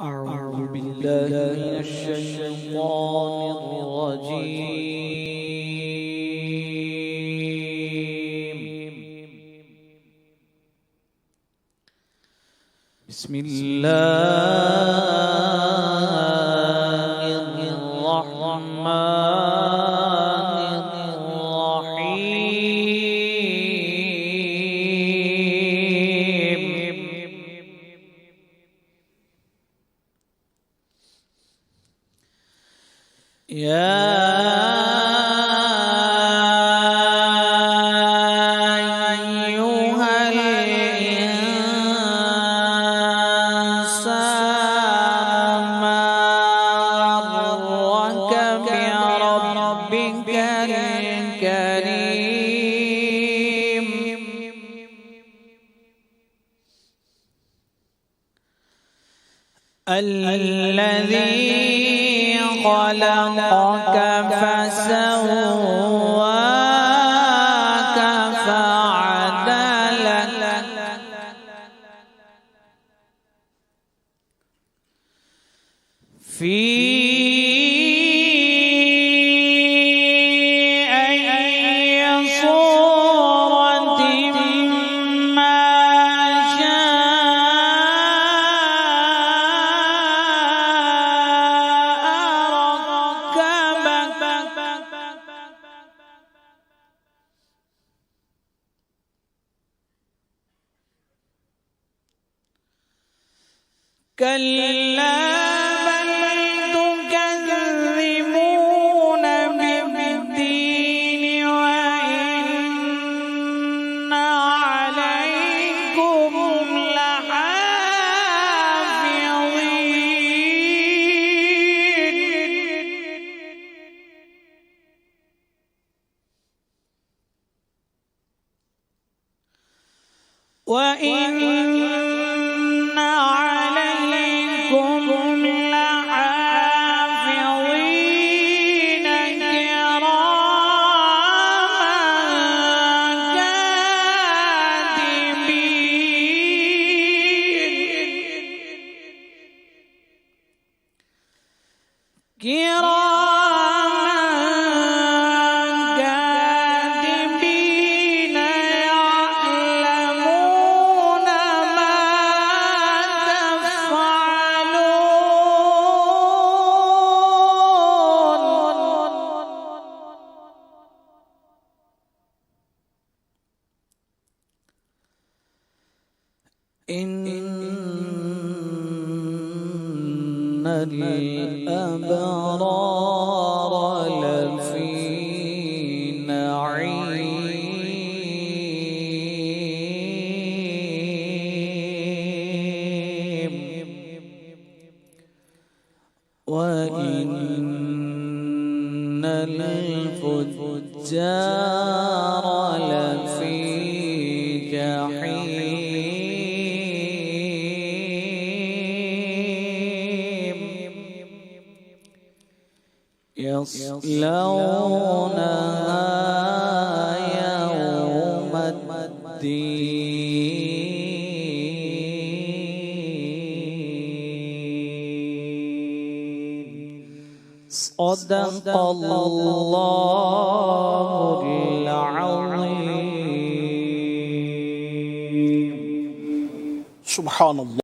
أعوذ بالله من الشيطان الرجيم. بسم الله الرحمن الرحيم. يا أيها الإنسان ما غرك بربك الكريم الذي خلقك فسواك فعدلك في أي صورة ما كلا بل تكذبون بالدين وإن عليكم لحافظين وإن كراما كاتبين يعلمون ما تفعلون إن الأبرار لفي نعيم وإن الفجار لفي جحيم يصلونها يوم الدين. صدق الله العظيم. سبحان الله.